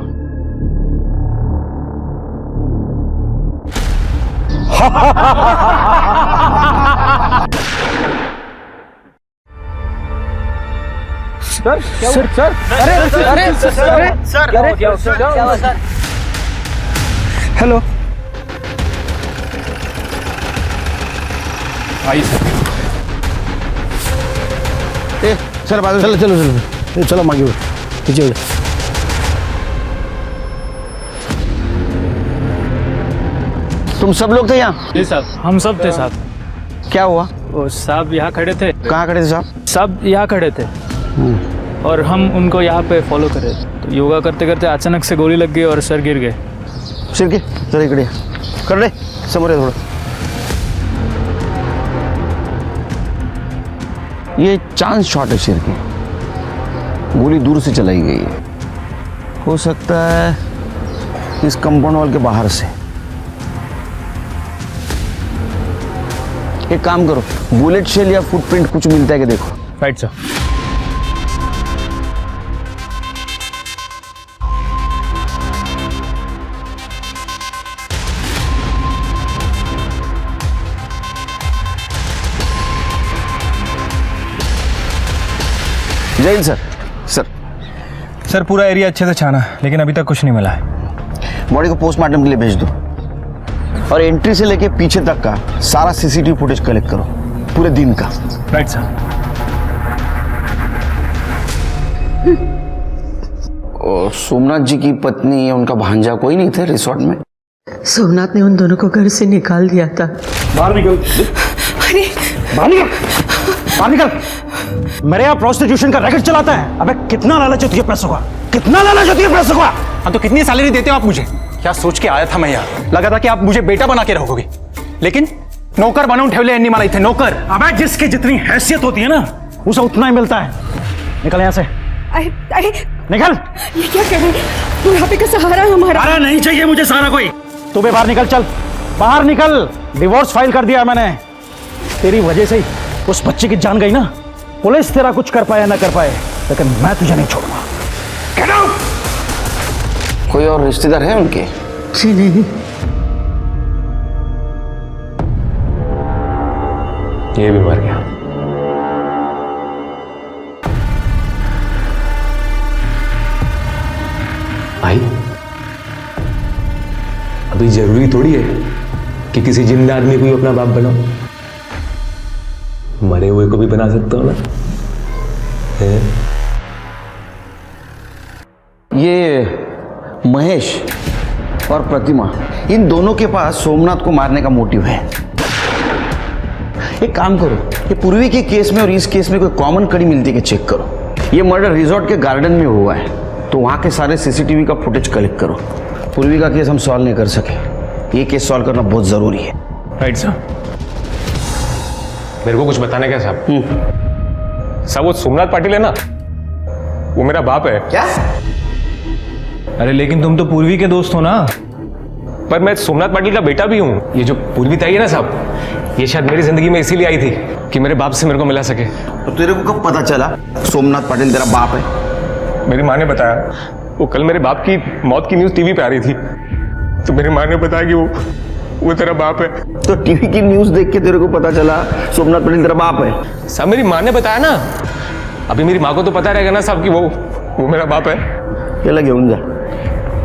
सर सर सर अरे अरे सर सर हेलो। आइए सर। सर बाजू चलो चलो चलो चलो मांगी पीछे। तुम सब लोग थे यहाँ? जी साहब, हम सब थे साहब। क्या हुआ? वो साहब यहाँ खड़े थे। कहाँ खड़े थे साहब? सब यहाँ खड़े थे और हम उनको यहाँ पे फॉलो करे, तो योगा करते करते अचानक से गोली लग गई और सर गिर गए। सिर के जरा इकडे कर ले, समोर थोड़ा। ये चांस शॉट है सिर की, गोली दूर से चलाई गई है। हो सकता है इस कंपाउंड वॉल के बाहर से। एक काम करो, बुलेट शेल या फुटप्रिंट कुछ मिलता है कि देखो। Right sir. Jain sir. Sir पूरा एरिया अच्छे से छाना, लेकिन अभी तक कुछ नहीं मिला है। बॉडी को पोस्टमार्टम के लिए भेज दो और एंट्री से लेके पीछे तक का सारा सीसीटीवी फुटेज कलेक्ट करो, पूरे दिन का। Right sir. और सोमनाथ जी की पत्नी या उनका भांजा कोई नहीं थे रिसोर्ट में? सोमनाथ ने उन दोनों को घर से निकाल दिया था। बाहर निकल। अरे बाहर निकल, बाहर निकल। मेरे यहाँ प्रोस्टिट्यूशन का रैकेट चलाता है। अबे कितना लालच है तुझे पैसों का, कितना लालच है तुझे पैसों का। हाँ तो कितनी सैलरी देते हो आप मुझे? क्या सोच के आया था मैं यहाँ? लगा था कि आप मुझे बेटा बना के रखोगे, लेकिन नौकर बनूं ठेवले नहीं मला इथे नौकर। अबे जिसकी जितनी हैसियत होती है ना, उसे उतना ही मिलता है। निकल यहाँ से, निकल। ये क्या कर रहे हैं? बुढ़ापे का सहारा हमारा। अरे नहीं चाहिए मुझे सहारा कोई। तू भी बाहर निकल, चल बाहर निकल। डिवोर्स फाइल कर दिया मैंने, तेरी वजह से ही उस बच्चे की जान गई ना। पुलिस तेरा कुछ कर पाया ना कर पाए, लेकिन मैं तुझे नहीं छोड़ूंगा। Get out! कोई और रिश्तेदार है उनके? जी नहीं। ये भी मर गया। भाई अभी जरूरी थोड़ी है कि किसी जिंदा आदमी को ही अपना बाप बनाओ, मरे हुए को भी बना सकता हूं ना। ये महेश और प्रतिमा, इन दोनों के पास सोमनाथ को मारने का मोटिव है। एक काम करो, ये पूर्वी के केस में और इस केस में कोई कॉमन कड़ी मिलती है कि चेक करो। ये मर्डर रिजॉर्ट के गार्डन में हुआ है, तो वहाँ के सारे सीसीटीवी का फुटेज कलेक्ट करो। पूर्वी का केस हम सॉल्व नहीं कर सके, ये केस सॉल्व करना बहुत जरूरी है। राइट साहब। मेरे को कुछ बताने क्या साहब? साहब वो सोमनाथ पाटिल है ना, वो मेरा बाप है। क्या? अरे लेकिन तुम तो पूर्वी के दोस्त हो ना। पर मैं सोमनाथ पाटिल का बेटा भी हूँ। ये जो पूर्वी ताई है ना साहब, ये शायद मेरी जिंदगी में इसीलिए आई थी कि मेरे बाप से मेरे को मिला सके। तो तेरे को कब पता चला सोमनाथ पाटिल तेरा बाप है? मेरी माँ ने बताया। वो कल मेरे बाप की मौत की न्यूज़ टीवी पे आ रही थी, तो मेरी माँ ने बताया कि वो तेरा बाप है। तो टीवी की न्यूज़ देख के तेरे को पता चला सोमनाथ पाटिल तेरा बाप है? साहब मेरी माँ ने बताया ना। अभी मेरी माँ को तो पता रहेगा ना साहब कि वो मेरा बाप है। ये लगे उन जा।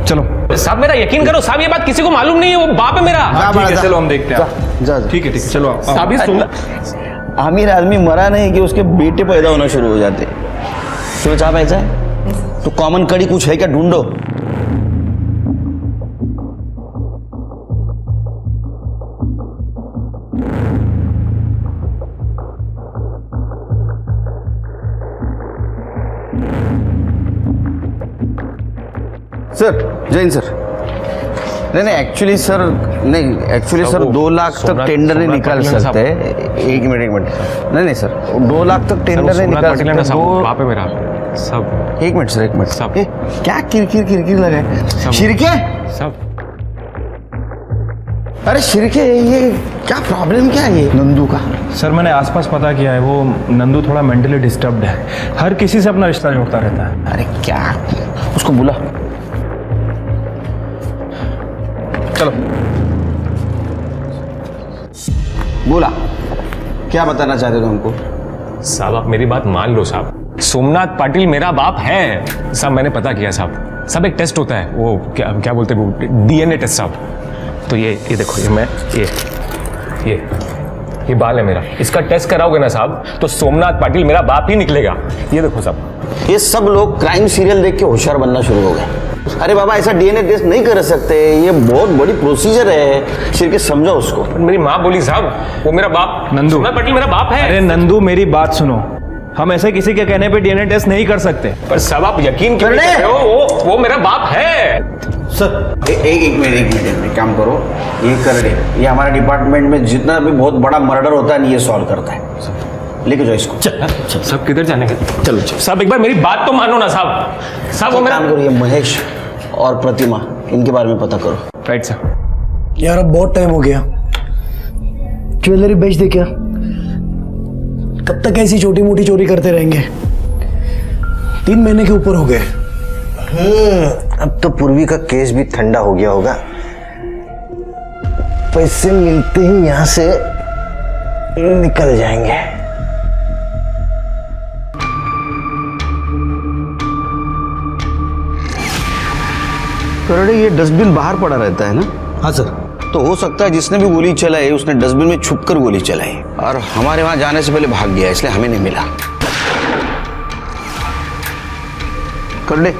चलो साहब मेरा यकीन करो साहब, ये बात किसी को मालूम नहीं है, वो बाप है मेरा। ठीक है चलो हम देखते हैं। जा। ठीक है चलो आओ। साहब ये सोमनाथ आमिर आदमी मरा नहीं कि उसके बेटे पैदा होना शुरू हो जाते। तुम्हें चाह ऐसा है तो कॉमन कड़ी कुछ है क्या, ढूंढो। सर जैन सर, नहीं एक्चुअली सर, नहीं एक्चुअली सर 2 लाख तक टेंडर नहीं निकाल सकते। एक मिनट नहीं सर 2 लाख तक टेंडर नहीं निकाल सकते। बाप है मेरा सब। एक मिनट सर, एक मिनट सब। क्या किरकिर लगा है? शिरके सब। अरे शिरके, ये क्या प्रॉब्लम क्या है ये नंदू का? सर मैंने आसपास पता किया है, वो नंदू थोड़ा मेंटली डिस्टर्ब्ड है, हर किसी से अपना रिश्ता जोड़ता रहता है। अरे क्या, उसको बुला। चलो बोला, क्या बताना चाहते हो हमको? साहब आप मेरी बात मान लो साहब, सोमनाथ पाटिल मेरा बाप है साहब। मैंने पता किया साहब। सब एक टेस्ट होता है, वो क्या बोलते हैं, वो डीएनए टेस्ट साहब। तो ये देखो, ये बाल है मेरा, इसका टेस्ट कराओगे ना साहब तो सोमनाथ पाटिल मेरा बाप ही निकलेगा। ये देखो साहब। ये सब लोग क्राइम सीरियल देख के होशियार बनना शुरू हो गए। अरे बाबा ऐसा डीएनए टेस्ट नहीं कर सकते, ये बहुत बड़ी प्रोसीजर है। सिर्फ समझो उसको। मेरी माँ बोली साहब वो मेरा बाप नंदू, सोमनाथ पाटिल मेरा बाप है। अरे नंदू मेरी बात सुनो, हम ऐसे किसी के कहने पे डीएनए टेस्ट नहीं कर सकते। पर साहब आप यकीन क्यों नहीं कर रहे हो? वो मेरा बाप है सर। एक मिनट काम करो, ये कर रहे, ये हमारे डिपार्टमेंट में जितना भी बहुत बड़ा मर्डर होता है ये सॉल्व करता है। लेके जाओ इसको। सब किधर जाने के? चलो साहब एक बार मेरी बात तो मानो ना साहब। साहब वो मेरा काम करो, ये महेश और प्रतिमा इनके बारे में पता करो। Right sir. यार अब बहुत टाइम हो गया, ज्वेलरी बेच दे क्या? कब तक ऐसी छोटी मोटी चोरी करते रहेंगे? 3 महीने के ऊपर हो गए। अब तो पूर्वी का केस भी ठंडा हो गया होगा। पैसे मिलते ही यहां से निकल जाएंगे। करोड़े, ये डस्टबिन बाहर पड़ा रहता है ना? हाँ सर। तो हो सकता है जिसने भी गोली चलाई उसने डस्टबिन में छुपकर गोली चलाई और हमारे वहां जाने से पहले भाग गया, इसलिए हमें नहीं मिला। करोड़े,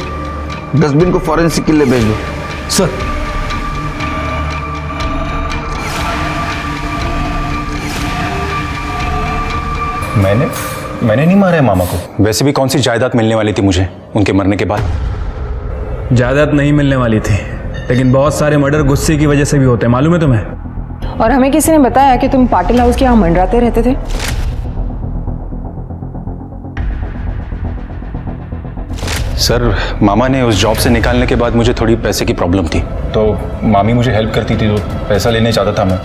डस्टबिन को फॉरेंसिक के लिए भेज दो। सर। मैंने नहीं मारा है मामा को। वैसे भी कौन सी जायदाद मिलने वाली थी मुझे उनके मरने के बाद? जायदाद नहीं मिलने वाली थी, लेकिन बहुत सारे मर्डर गुस्से की वजह से भी होते हैं, मालूम है तुम्हें? और हमें किसी ने बताया कि तुम पाटिल हाउस के यहाँ मंडराते रहते थे। सर मामा ने उस जॉब से निकालने के बाद मुझे थोड़ी पैसे की प्रॉब्लम थी, तो मामी मुझे हेल्प करती थी, तो पैसा लेने चाहता था मैं।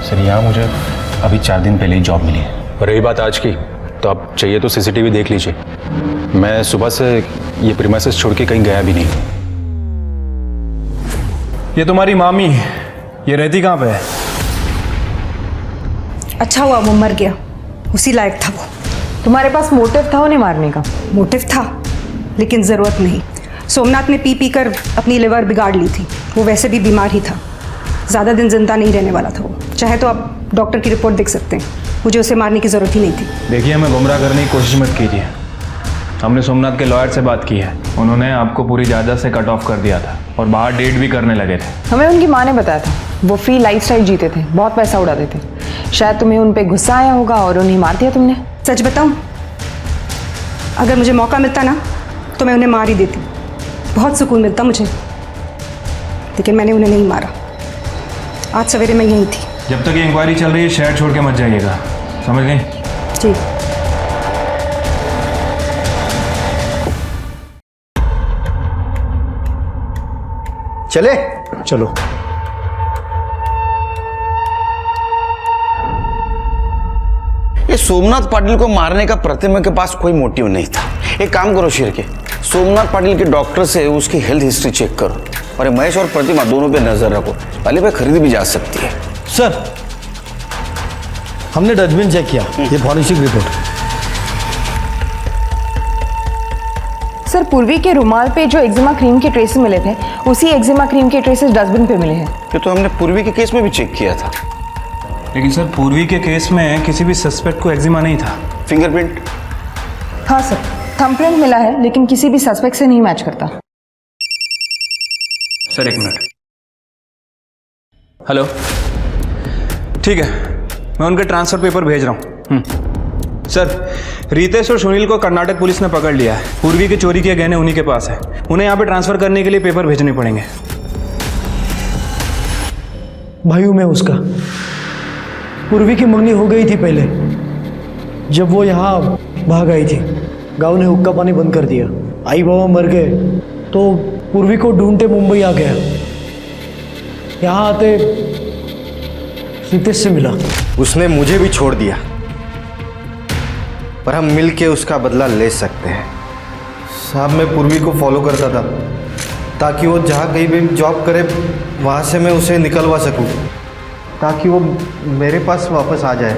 सर यहाँ मुझे अभी 4 दिन पहले ही जॉब मिली है। और रही बात आज की, तो आप चाहिए तो सीसीटीवी देख लीजिए। मैं सुबह से ये प्रीमाइसेस छोड़ के कहीं गया भी नहीं। ये तुम्हारी मामी, ये रहती कहाँ पे है? अच्छा हुआ वो मर गया, उसी लायक था वो। तुम्हारे पास मोटिव था उन्हें मारने का? मोटिव था, लेकिन ज़रूरत नहीं। सोमनाथ ने पी कर अपनी लिवर बिगाड़ ली थी। वो वैसे भी बीमार ही था, ज़्यादा दिन जिंदा नहीं रहने वाला था वो। चाहे तो आप डॉक्टर की रिपोर्ट देख सकते हैं। मुझे उसे मारने की ज़रूरत ही नहीं थी। देखिए, हमें गुमराह करने की कोशिश मत कीजिए। हमने सोमनाथ के लॉयर से बात की है, उन्होंने आपको पूरी जायदाद से कट ऑफ कर दिया था और बाहर डेट भी करने लगे थे। हमें उनकी माँ ने बताया था वो फ्री लाइफस्टाइल जीते थे, बहुत पैसा उड़ाते थे। शायद तुम्हें उन पे गुस्सा आया होगा और उन्हें मार दिया तुमने। सच बताऊं, अगर मुझे मौका मिलता ना तो मैं उन्हें मार ही देती। बहुत सुकून मिलता मुझे, लेकिन मैंने उन्हें नहीं मारा। आज सवेरे मैं यहीं थी। जब तक ये इंक्वायरी चल रही है शहर छोड़ के मत जाइएगा, समझ गए? जी। चले चलो। ये सोमनाथ पाटिल को मारने का प्रतिमा के पास कोई मोटिव नहीं था। एक काम करो शेर के, सोमनाथ पाटिल के डॉक्टर से उसकी हेल्थ हिस्ट्री चेक करो और ये महेश और प्रतिमा दोनों पे नजर रखो। पहले पे खरीदी भी जा सकती है। सर, हमने डस्टबिन चेक किया, ये फॉरेंसिक रिपोर्ट। सर, पूर्वी के रुमाल पे जो एक्जिमा क्रीम के ट्रेसेस मिले थे, उसी एक्जिमा क्रीम के ट्रेसेस डस्टबिन पे मिले हैं। ये तो हमने पूर्वी के केस में भी चेक किया था। लेकिन सर, पूर्वी के केस में किसी भी सस्पेक्ट को एक्जिमा नहीं था। फिंगरप्रिंट? हाँ सर, थंबप्रिंट मिला है, लेकिन किसी भी सस्पेक्ट से नहीं मैच करता। सर एक मिनट। हेलो, ठीक है, मैं उनके ट्रांसफर पेपर भेज रहा हूँ। सर, रितेश और सुनील को कर्नाटक पुलिस ने पकड़ लिया है। पूर्वी के चोरी किए गहने उन्हीं के पास है। उन्हें यहाँ पे ट्रांसफर करने के लिए पेपर भेजने पड़ेंगे। भाइयों में उसका पूर्वी की मंगनी हो गई थी पहले, जब वो यहाँ भाग आई थी। गांव ने हुक्का पानी बंद कर दिया, आई बाबा मर गए तो पूर्वी को ढूंढते मुंबई आ गया। यहाँ आते रितेश से मिला। उसने मुझे भी छोड़ दिया, पर हम मिल के उसका बदला ले सकते हैं। साहब, मैं पूर्वी को फॉलो करता था ताकि वो जहाँ कहीं भी जॉब करे वहाँ से मैं उसे निकलवा सकूँ, ताकि वो मेरे पास वापस आ जाए।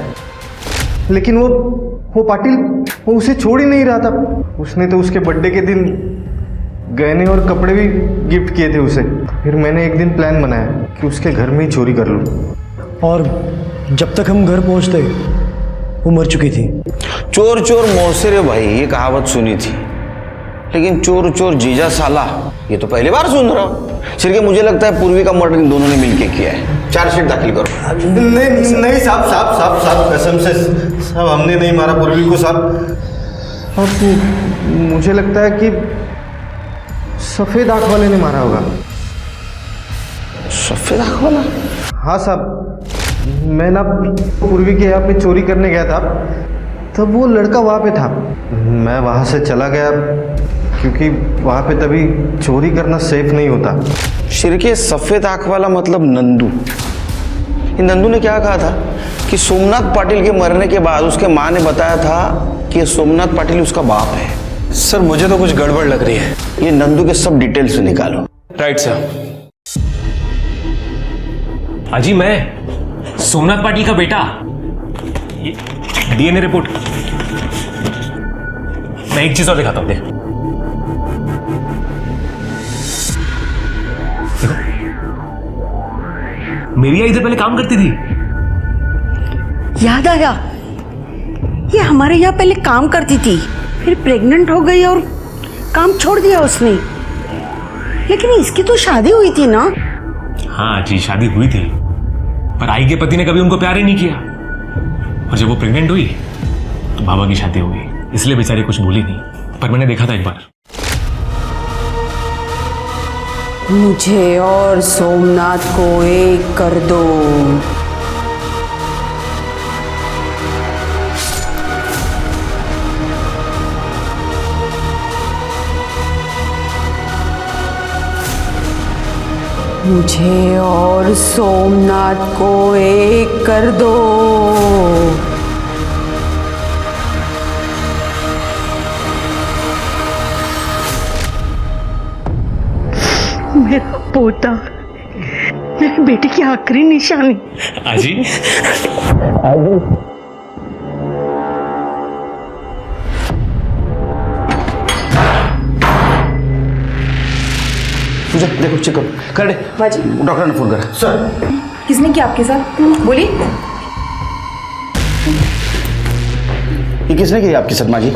लेकिन वो पाटिल, वो उसे छोड़ ही नहीं रहा था। उसने तो उसके बर्थडे के दिन गहने और कपड़े भी गिफ्ट किए थे उसे। फिर मैंने एक दिन प्लान बनाया कि उसके घर में ही चोरी कर लूँ। और जब तक हम घर पहुँचते वो मर चुकी थी। चोर चोर मौसेरे भाई, ये कहावत सुनी थी, लेकिन चोर चोर जीजा साला ये तो पहली बार सुन रहा हूँ। सिर्फ मुझे लगता है पूर्वी का मर्डर इन दोनों ने मिलके किया है। चार्जशीट दाखिल करो। नहीं साहब, कसम से साहब, हमने नहीं मारा पूर्वी को साहब। मुझे लगता है कि सफेद आंख वाले ने मारा होगा। सफेद आंख वाला? हाँ साहब, मैं ना पूर्वी के यहाँ पे चोरी करने गया था, तब वो लड़का वहाँ पे था। मैं वहाँ से चला गया क्योंकि वहाँ पे तभी चोरी करना सेफ नहीं होता। शिरके, सफेद आंख वाला मतलब नंदू। ये नंदू ने क्या कहा था कि सोमनाथ पाटिल के मरने के बाद उसके माँ ने बताया था कि सोमनाथ पाटिल उसका बाप है। सर, मुझे तो कुछ गड़बड़ लग रही है। ये नंदू के सब डिटेल्स निकालो। Right sir. अजी, मैं सोमनाथ पाटिल का बेटा। DNA report. मैं एक चीज और दिखाता हूं, देख। मेरी इधर पहले काम करती थी। याद आया, ये हमारे यहाँ पहले काम करती थी, फिर प्रेग्नेंट हो गई और काम छोड़ दिया उसने। लेकिन इसकी तो शादी हुई थी ना? हाँ जी, शादी हुई थी, पर आई के पति ने कभी उनको प्यार ही नहीं किया। और जब वो प्रेग्नेंट हुई तो बाबा की शादी हो गई, इसलिए बेचारी कुछ भूली नहीं। पर मैंने देखा था एक बार। मुझे और सोमनाथ को एक कर दो। मुझे और सोमनाथ को एक कर दो। पोता, मेरे बेटे की आखिरी निशानी। आजी तुझे देखो चेक कर दे। डॉक्टर ने फोन करा। सर किसने किया आपके साथ? बोलिए। ये किसने किया आपकी सदमा जी?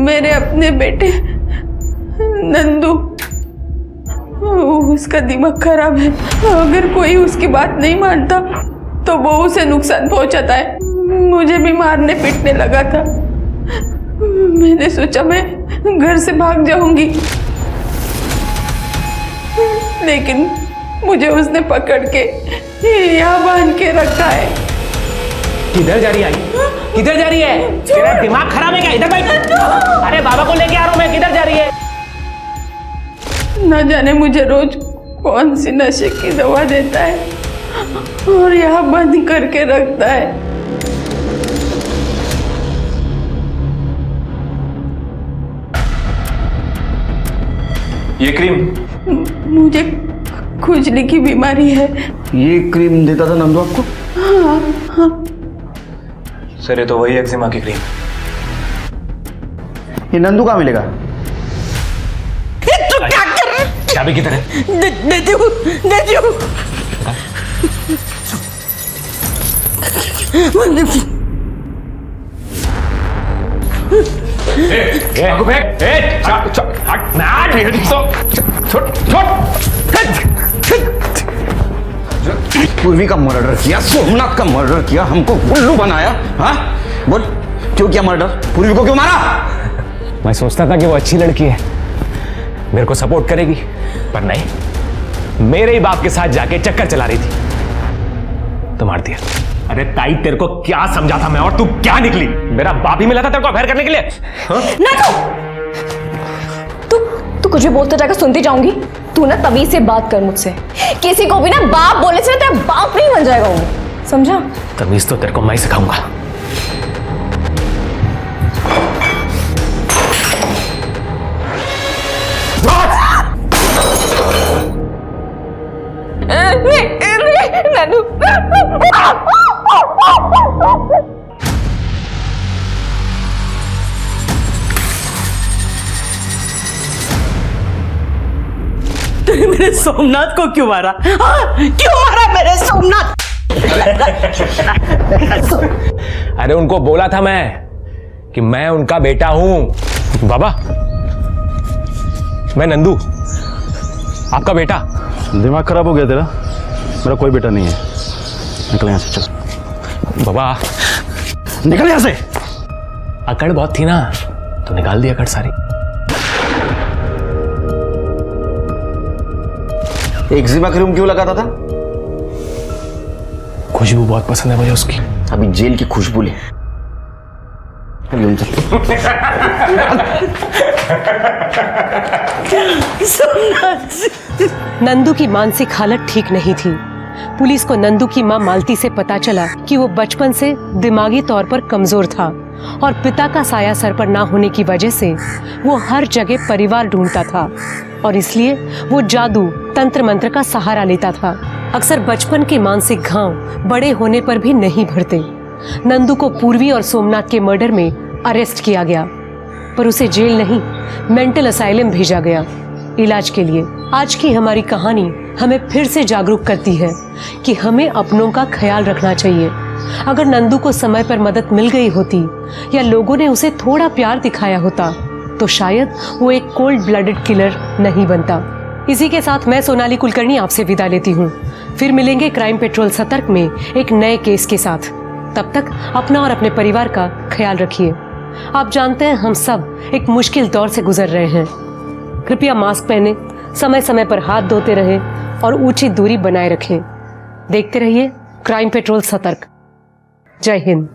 मेरे अपने बेटे नंदू, उसका दिमाग खराब है। अगर कोई उसकी बात नहीं मानता तो वो उसे नुकसान पहुंचाता है। मुझे भी मारने पीटने लगा था। मैंने सोचा मैं घर से भाग जाऊंगी, लेकिन मुझे उसने पकड़ के यहाँ बांध के रखा है। किधर जा रही है? किधर जा रही है? तेरा दिमाग खराब है क्या? इधर बैठ। अरे बाबा को लेके आ रहा हूं मैं। किधर जा रही है? न जाने मुझे रोज कौन सी नशे की दवा देता है और यहाँ बंद करके रखता है। ये क्रीम मुझे खुजली की बीमारी है। ये क्रीम देता था नंदू आपको? हाँ। सर ये तो वही एक्जिमा की क्रीम। ये नंदू कहाँ मिलेगा? तू क्या कर रहा है? चाबी किधर है? देती हूँ। पूर्वी का मर्डर किया, सोमनाथ का मर्डर किया, हमको उल्लू बनाया। हाँ बोल, क्यों किया मर्डर? पूर्वी को क्यों मारा? मैं सोचता था कि वो अच्छी लड़की है, मेरे को सपोर्ट करेगी, पर नहीं, मेरे ही बाप के साथ जाके चक्कर चला रही थी तो मार दिया। अरे ताई तेरे को क्या समझा था मैं, और तू क्या निकली? मेरा बाप ही मिला था तेरे को अफेयर करने के लिए। तू कुछ भी बोलता जाकर सुनती जाऊंगी। तू ना तभी से बात कर मुझसे। किसी को भी ना बाप बोलने से तेरा बाप नहीं बन जाएगा वो, समझा? तमीज तो तेरे को मैं सिखाऊंगा। तूने मेरे सोमनाथ को क्यों मारा? क्यों मारा मेरे सोमनाथ? अरे उनको बोला था मैं कि मैं उनका बेटा हूं। बाबा, मैं नंदू, आपका बेटा। दिमाग खराब हो गया तेरा? मेरा कोई बेटा नहीं है। निकल यहाँ से, चल। बाबा निकल यहाँ से। अकड़ बहुत थी ना, तो निकाल दी अकड़ सारी। एक्जिमा क्रीम क्यों लगाता था? खुशबू बहुत पसंद है मुझे उसकी। अभी जेल की खुशबू ले। नंदू की मानसिक हालत ठीक नहीं थी। पुलिस को नंदू की मां मालती से पता चला कि वो बचपन से दिमागी तौर पर कमजोर था और पिता का साया सर पर ना होने की वजह से वो हर जगह परिवार ढूंढता था और इसलिए वो जादू तंत्र मंत्र का सहारा लेता था। अक्सर बचपन के मानसिक घाव बड़े होने पर भी नहीं भरते। नंदू को पूर्वी और सोमनाथ के मर्डर में अरेस्ट किया गया, पर उसे जेल नहीं, मेंटल असाइलम भेजा गया इलाज के लिए। आज की हमारी कहानी हमें फिर से जागरूक करती है कि हमें अपनों का ख्याल रखना चाहिए। अगर नंदू को समय पर मदद मिल गई होती या लोगों ने उसे थोड़ा प्यार दिखाया होता तो शायद वो एक कोल्ड ब्लडेड किलर नहीं बनता। इसी के साथ मैं सोनाली कुलकर्णी आपसे विदा लेती हूँ। फिर मिलेंगे क्राइम पेट्रोल सतर्क में एक नए केस के साथ। तब तक अपना और अपने परिवार का ख्याल रखिए। आप जानते हैं हम सब एक मुश्किल दौर से गुजर रहे हैं। कृपया मास्क पहने, समय समय पर हाथ धोते रहें और उचित दूरी बनाए रखें। देखते रहिए क्राइम पेट्रोल सतर्क। जय हिंद।